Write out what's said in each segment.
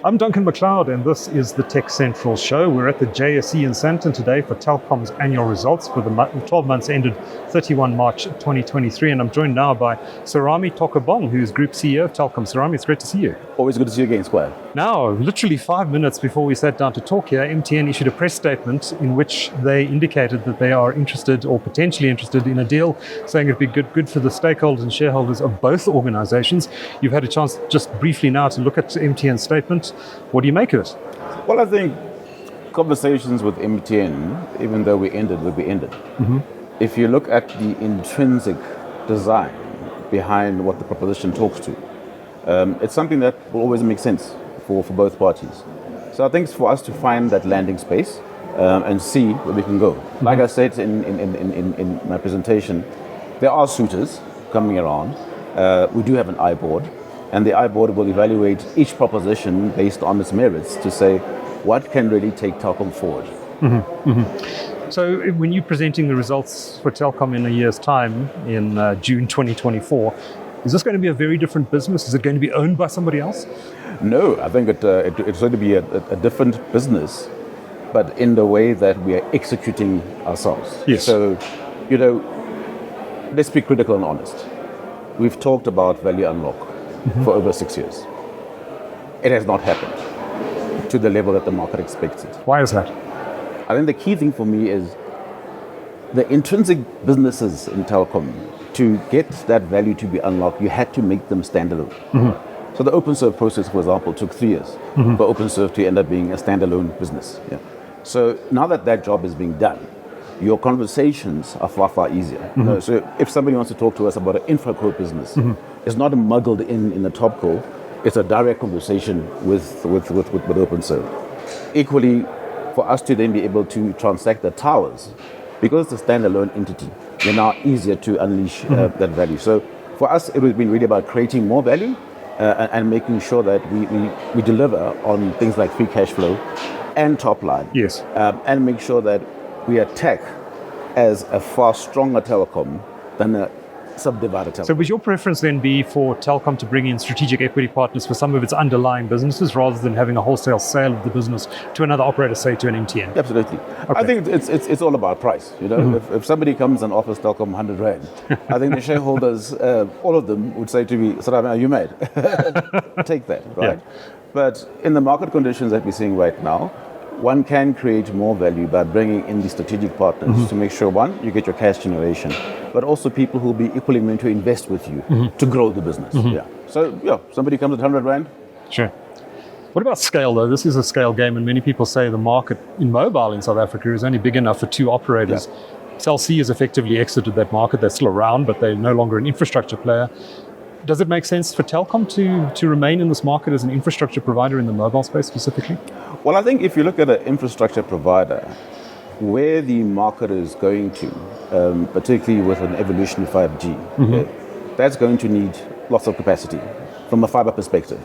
I'm Duncan McLeod, and this is the TechCentral Show. We're at the JSE in Sandton today for Telkom's annual results for the 12 months ended 31 March 2023. And I'm joined now by Serame Taukobong, who's Group CEO of Telkom. Serame, it's great to see you. Always good to see you again, Squire. Now, literally 5 minutes before we sat down to talk here, MTN issued a press statement in which they indicated that they are interested or potentially interested in a deal, saying it'd be good for the stakeholders and shareholders of both organizations. You've had a chance just briefly now to look at MTN's statement. What do you make of it? Well, I think conversations with MTN, even though we ended, will be ended. Mm-hmm. If you look at the intrinsic design behind what the proposition talks to, it's something that will always make sense for both parties. So I think it's for us to find that landing space and see where we can go. Mm-hmm. Like I said in my presentation, there are suitors coming around. We do have an I-board. And the I-board will evaluate each proposition based on its merits to say what can really take Telkom forward. Mm-hmm. Mm-hmm. So when you're presenting the results for Telkom in a year's time, in June 2024, is this going to be a very different business? Is it going to be owned by somebody else? No, I think it's going to be a different business, but in the way that we are executing ourselves. Yes. So, let's be critical and honest. We've talked about value unlock. Mm-hmm. For over 6 years. It has not happened to the level that the market expects it. Why is that? I think the key thing for me is the intrinsic businesses in Telecom. To get that value to be unlocked, you had to make them standalone. Mm-hmm. So the OpenServe process, for example, took 3 years mm-hmm. for OpenServe to end up being a standalone business. Yeah. So now that job is being done, your conversations are far easier. Mm-hmm. So if somebody wants to talk to us about an infraco business, mm-hmm. it's not muggled in the top co. It's a direct conversation with OpenServe. Equally, for us to then be able to transact the towers, because it's a standalone entity, they're now easier to unleash mm-hmm. That value. So for us, it has been really about creating more value and making sure that we deliver on things like free cash flow and top line. Yes. And make sure that we attack as a far stronger telecom than a subdivided telecom. So would your preference then be for Telkom to bring in strategic equity partners for some of its underlying businesses rather than having a wholesale sale of the business to another operator, say to an MTN? Absolutely. Okay. I think it's all about price. Mm-hmm. If somebody comes and offers Telkom 100 Rand, I think the shareholders, all of them would say to me, Serame, are you mad? Take that, right? Yeah. But in the market conditions that we're seeing right now, one can create more value by bringing in the strategic partners mm-hmm. to make sure, one, you get your cash generation, but also people who will be equally willing to invest with you mm-hmm. to grow the business. Mm-hmm. Yeah. So, somebody comes at 100 Rand. Sure. What about scale, though? This is a scale game, and many people say the market in mobile in South Africa is only big enough for two operators. Yeah. Cell C has effectively exited that market. They're still around, but they're no longer an infrastructure player. Does it make sense for Telkom to remain in this market as an infrastructure provider in the mobile space specifically? Well, I think if you look at an infrastructure provider, where the market is going to, particularly with an evolution of 5G, mm-hmm. That's going to need lots of capacity from a fiber perspective,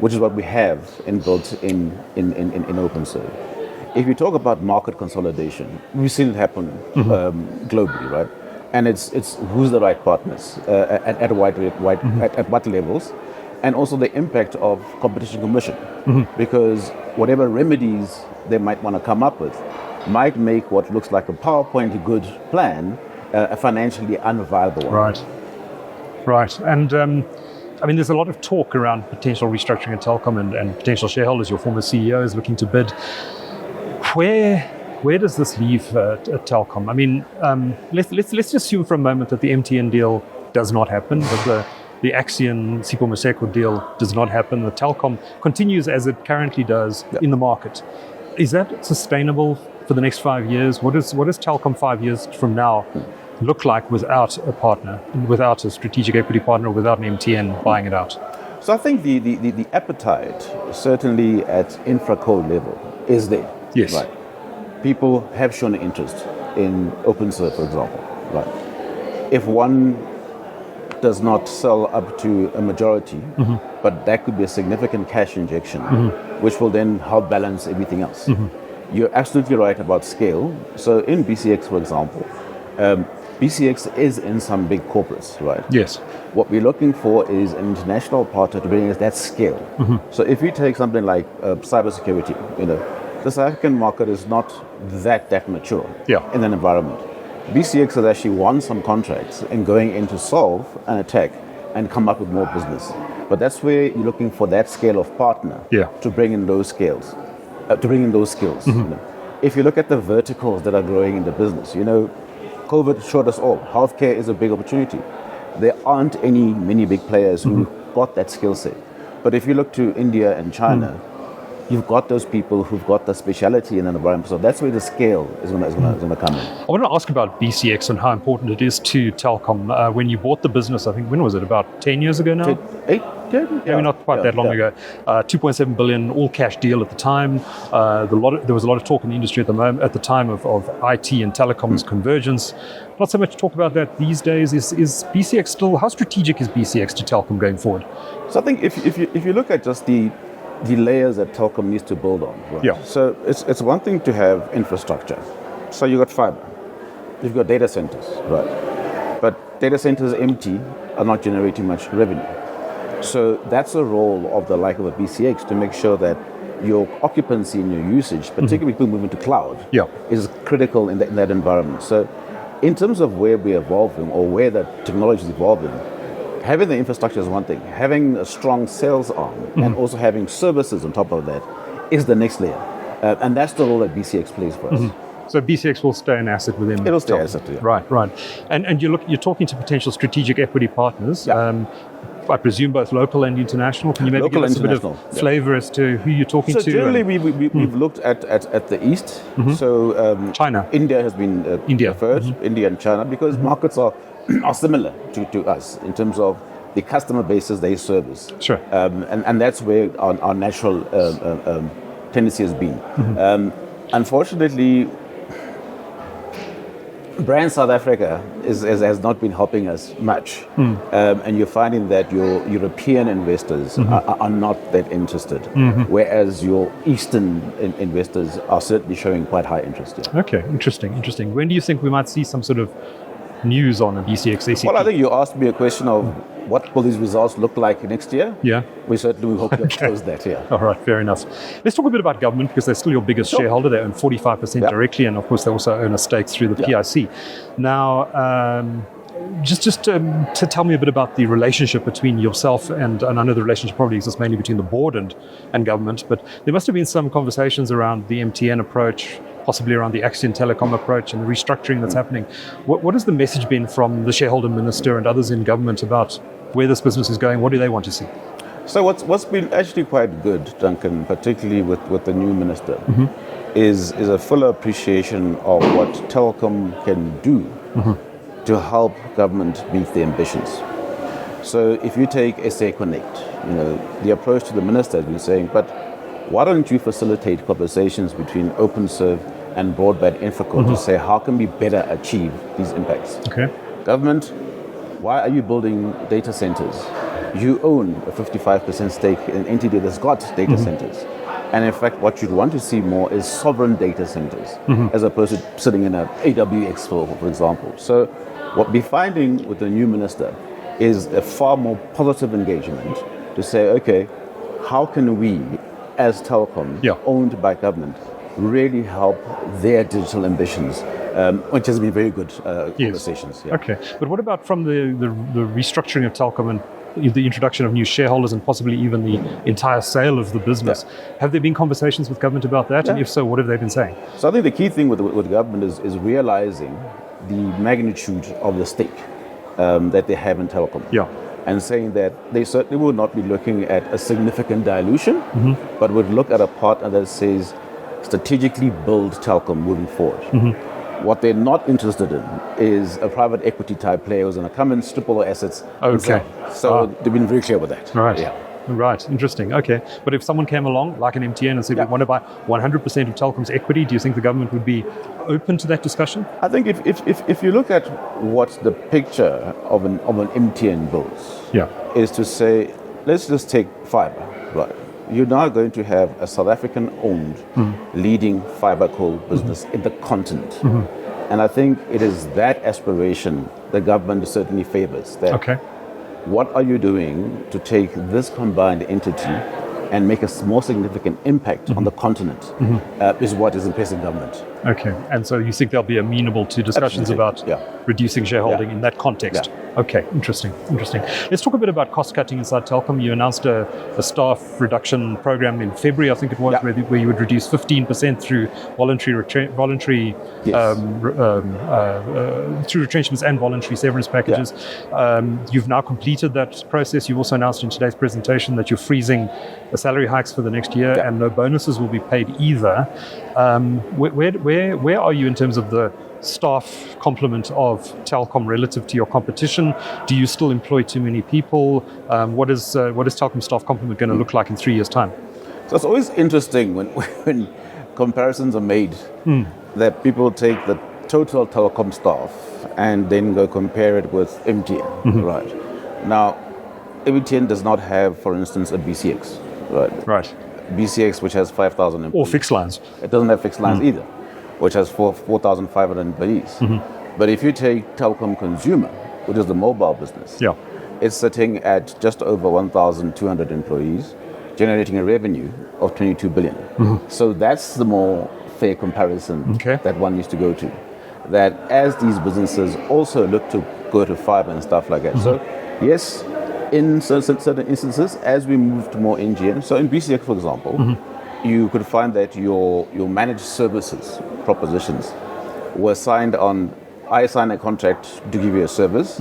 which is what we have built in OpenServe. If you talk about market consolidation, we've seen it happen mm-hmm. Globally, right? And it's who's the right partners at what levels, and also the impact of competition commission, mm-hmm. because whatever remedies they might want to come up with might make what looks like a PowerPoint good plan a financially unviable one. Right. And there's a lot of talk around potential restructuring at Telkom and potential shareholders. Your former CEO is looking to bid. Where does this leave Telkom? Let's just assume for a moment that the MTN deal does not happen, that the Axian Sipho Maseko deal does not happen, the Telkom continues as it currently does in the market. Is that sustainable for the next 5 years? What does Telkom 5 years from now look like without a partner, without a strategic equity partner, without an MTN buying it out? So I think the appetite, certainly at InfraCo level, is there. Yes. Right. People have shown an interest in OpenServe, for example. Right. If one does not sell up to a majority, mm-hmm. but that could be a significant cash injection, mm-hmm. which will then help balance everything else. Mm-hmm. You're absolutely right about scale. So in BCX, for example, BCX is in some big corporates, right? Yes. What we're looking for is an international partner to bring us that scale. So if we take something like cybersecurity, the South African market is not that mature in that environment. BCX has actually won some contracts in going in to solve an attack and come up with more business. But that's where you're looking for that scale of partner to bring in those skills. If you look at the verticals that are growing in the business, COVID showed us all, healthcare is a big opportunity. There aren't many big players who've got that skill set. But if you look to India and China, you've got those people who've got the speciality in an environment. So that's where the scale is going to come in. I want to ask about BCX and how important it is to Telkom. When you bought the business, I think, when was it? About 10 years ago now? 8, 10? Maybe not quite that long ago. 2.7 billion all-cash deal at the time. There was a lot of talk in the industry at the time of IT and telecoms convergence. Not so much talk about that these days. Is BCX still, how strategic is BCX to Telkom going forward? So I think if you look at just the layers that Telkom needs to build on. Right? So it's one thing to have infrastructure. So you've got fiber, you've got data centers, right? But data centers empty are not generating much revenue. So that's a role of the like of a BCX to make sure that your occupancy and your usage, particularly people moving to cloud, is critical in that environment. So in terms of where we're evolving or where the technology is evolving, having the infrastructure is one thing. Having a strong sales arm and also having services on top of that is the next layer. And that's the role that BCX plays for us. So BCX will stay an asset within It'll stay Telkom. an asset, yeah. Right. And you're talking to potential strategic equity partners. I presume both local and international. Can you maybe give us a bit of flavor as to who you're talking to? So generally, we've looked at the East. So China. India has been preferred, India and China, because markets are similar to us in terms of the customer bases they service. Sure. And that's where our natural tendency has been. Unfortunately, brand South Africa has not been helping us much. And you're finding that your European investors are not that interested, whereas your Eastern investors are certainly showing quite high interest. Okay, interesting. When do you think we might see some sort of news on a BCX ACP? Well, I think you asked me a question of what will these results look like next year? Yeah. We certainly hope to close that, All right, fair enough. Let's talk a bit about government, because they're still your biggest shareholder. They own 45% directly, and of course they also own a stake through the PIC. Now, just to tell me a bit about the relationship between yourself and I know the relationship probably exists mainly between the board and government, but there must have been some conversations around the MTN approach, possibly around the Axian Telecom approach and the restructuring that's happening. What has the message been from the shareholder minister and others in government about where this business is going? What do they want to see? So what's been actually quite good, Duncan, particularly with the new minister, is a fuller appreciation of what Telecom can do to help government meet their ambitions. So if you take SA Connect, the approach to the minister has been saying, but why don't you facilitate conversations between OpenServe and broadband infraco to say how can we better achieve these impacts? Okay. Government, why are you building data centers? You own a 55% stake in an entity that's got data centers. And in fact, what you'd want to see more is sovereign data centers, as opposed to sitting in an AWX, for example. So what we're finding with the new minister is a far more positive engagement to say, okay, how can we, as Telecom, owned by government, really help their digital ambitions, which has been very good conversations. Okay, but what about from the restructuring of Telkom and the introduction of new shareholders and possibly even the entire sale of the business? Have there been conversations with government about that? And if so, what have they been saying? So I think the key thing with government is realizing the magnitude of the stake that they have in Telecom. And saying that they certainly will not be looking at a significant dilution, but would look at a partner that says strategically build Telkom moving forward. What they're not interested in is a private equity type player who's going to come and strip all the assets. Okay. So they've been very clear with that. Right. Right, interesting. Okay, but if someone came along, like an MTN, and said we want to buy 100% of Telkom's equity, do you think the government would be open to that discussion? I think if you look at what the picture of an MTN builds, is to say, let's just take fiber, right? You're now going to have a South African-owned leading fiber core business in the continent. And I think it is that aspiration the government certainly favors. That Okay. what are you doing to take this combined entity and make a more significant impact on the continent is what is impressing government. Okay. And so you think they'll be amenable to discussions Absolutely. about reducing shareholding in that context? Yeah. Okay. Interesting. Let's talk a bit about cost cutting inside Telkom. You announced a staff reduction program in February, I think it was, where you would reduce 15% through voluntary Yes. through retrenchments and voluntary severance packages. You've now completed that process. You also announced in today's presentation that you're freezing the salary hikes for the next year and no bonuses will be paid either. Where are you in terms of the staff complement of Telkom relative to your competition? Do you still employ too many people? What is Telkom staff complement going to look like in 3 years' time? So it's always interesting when comparisons are made that people take the total telecom staff and then go compare it with MTN. Right. Now, MTN does not have, for instance, a BCX. Right. BCX, which has 5,000 employees. Or fixed lines. It doesn't have fixed lines either, which has 4,500 employees. But if you take Telkom Consumer, which is the mobile business, it's sitting at just over 1,200 employees, generating a revenue of 22 billion. So that's the more fair comparison that one needs to go to. That as these businesses also look to go to fiber and stuff like that. So yes, in certain instances, as we move to more NGN, so in BCX, for example, you could find that your managed services propositions were signed on, I sign a contract to give you a service,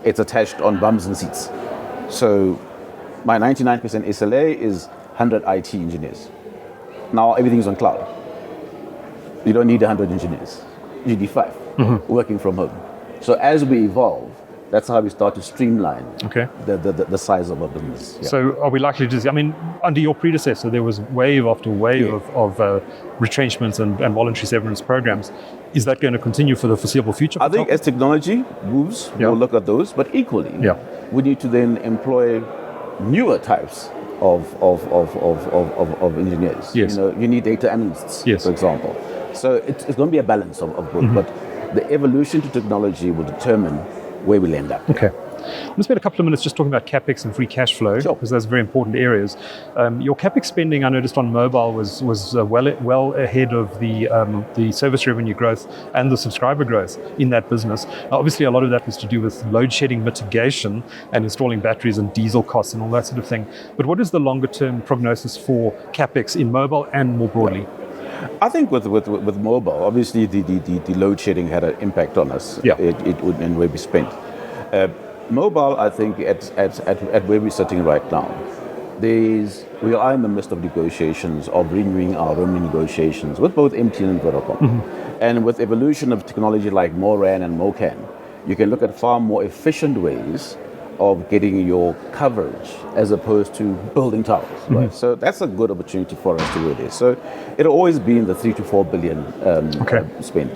it's attached on bums and seats. So my 99% SLA is 100 IT engineers. Now everything's on cloud. You don't need 100 engineers. You need 5 working from home. So as we evolve, that's how we start to streamline the size of our business. So are we likely to see, I mean, under your predecessor, there was wave after wave of retrenchments and voluntary severance programs. Is that going to continue for the foreseeable future? I think as technology moves, we'll look at those, but equally, we need to then employ newer types of engineers. Yes. You need data analysts, for example. So it's going to be a balance of both, but the evolution to technology will determine where we end up. Okay. I'm going to spend a couple of minutes just talking about Capex and free cash flow, because those are very important areas. Your Capex spending, I noticed on mobile, was well ahead of the service revenue growth and the subscriber growth in that business. Now, obviously, a lot of that was to do with load shedding mitigation and installing batteries and diesel costs and all that sort of thing. But what is the longer term prognosis for Capex in mobile and more broadly? I think with mobile, obviously the load shedding had an impact on us. It would, and where we spent. Mobile, I think at where we're sitting right now, we are in the midst of negotiations of renewing our roaming negotiations with both MTN and Telecom. And with evolution of technology like MORAN and MOCAN, you can look at far more efficient ways of getting your coverage as opposed to building towers, right? So that's a good opportunity for us to do this. So it'll always be in the 3 to 4 billion spend.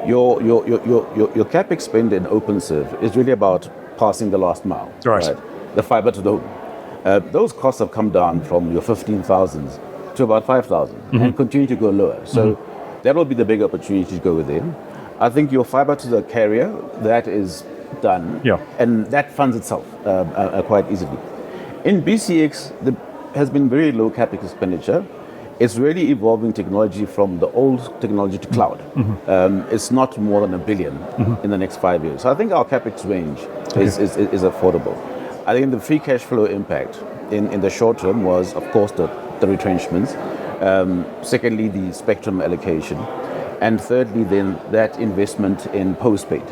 Your Capex spend in OpenServe is really about passing the last mile, right? The fiber to the home. Those costs have come down from your 15,000 to about 5,000 and continue to go lower. So that will be the big opportunity to go within. I think your fiber to the carrier, that is done, and that funds itself quite easily. In BCX, there has been very low Capex expenditure. It's really evolving technology from the old technology to cloud. It's not more than 1 billion in the next 5 years. So I think our Capex range is affordable. I think the free cash flow impact in the short term was, of course, the retrenchments. Secondly, the spectrum allocation. And thirdly, then that investment in postpaid,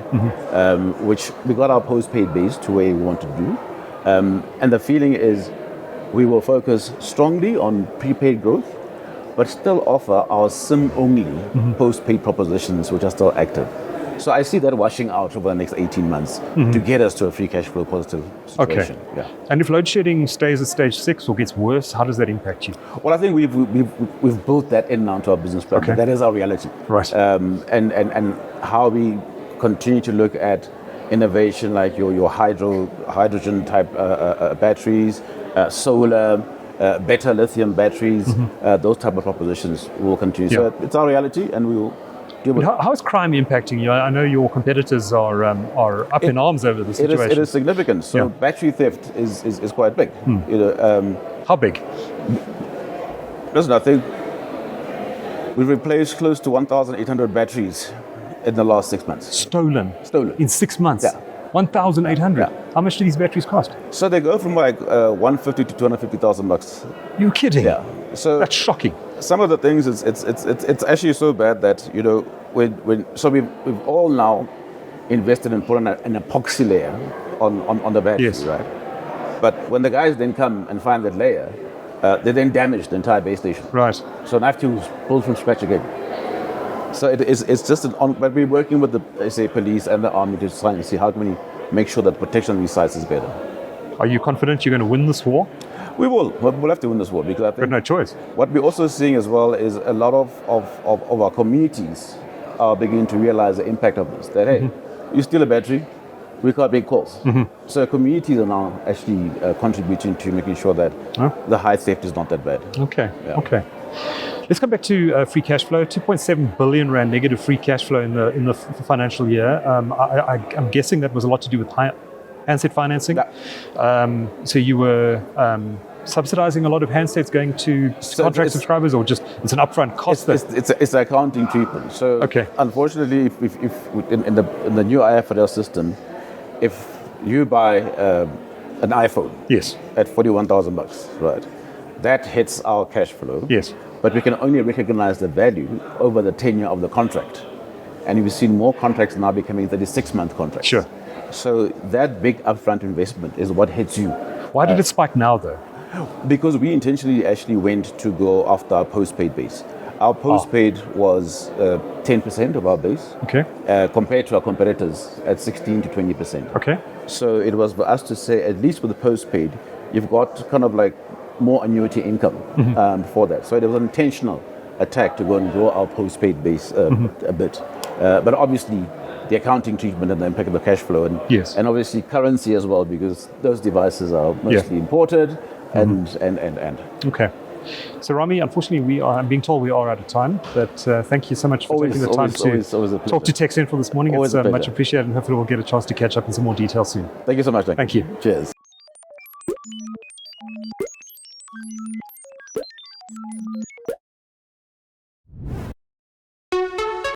which we got our postpaid base to where we want to do. And the feeling is we will focus strongly on prepaid growth, but still offer our SIM-only postpaid propositions, which are still active. So I see that washing out over the next 18 months to get us to a free cash flow positive situation. And if load shedding stays at stage 6 or gets worse, how does that impact you? Well, I think we've built that in now to our business plan. That is our reality. And how we continue to look at innovation like your hydrogen type batteries, solar, better lithium batteries, those type of propositions will continue. So it's our reality, and we will deal with. How is crime impacting you? I know your competitors are up in arms over the situation. It is significant. So battery theft is quite big. You know, how big? Listen, I think we've replaced close to 1,800 batteries in the last 6 months. Stolen in 6 months. Yeah. 1,800. Yeah. How much do these batteries cost? So they go from like 150 to 250,000 bucks. You're kidding? Yeah. So that's shocking. Some of the things it's actually so bad that, you know, we've all now invested in putting an epoxy layer on the battery, yes. right? But when the guys then come and find that layer, they then damage the entire base station. Right. So I have to build from scratch again. So it's just but we're working with the say police and the army to try and see how can we make sure that protection of these sites is better. Are you confident you're going to win this war? We will. We'll have to win this war because I think we've no choice. What we're also seeing as well is a lot of our communities are beginning to realize the impact of this. That hey, you steal a battery, we can't make calls. So communities are now actually contributing to making sure that the high theft is not that bad. Okay. Yeah. Okay. Let's come back to free cash flow. 2.7 billion rand negative free cash flow in the financial year. I'm guessing that was a lot to do with high handset financing. Yeah. So you were subsidizing a lot of handsets going to contract subscribers, or just it's an upfront cost? It's accounting treatment. So unfortunately, if in the new IFRS system, if you buy an iPhone, yes, at 41,000 bucks, right, that hits our cash flow. Yes. But we can only recognize the value over the tenure of the contract. And we've seen more contracts now becoming 36-month contracts. Sure. So that big upfront investment is what hits you. Why did it spike now, though? Because we intentionally actually went to go after our postpaid base. Our postpaid was 10% of our base, compared to our competitors at 16 to 20%. Okay. So it was for us to say, at least with the postpaid, you've got kind of like more annuity income for that. So it was an intentional attack to go and grow our postpaid base a bit. But obviously, the accounting treatment and the impact of the cash flow, and obviously currency as well, because those devices are mostly imported and. Okay. So Rami, unfortunately, I'm being told we are out of time, but thank you so much for taking the time to talk to TechCentral this morning. It's much appreciated, and hopefully we'll get a chance to catch up in some more detail soon. Thank you so much. Thank you. Cheers.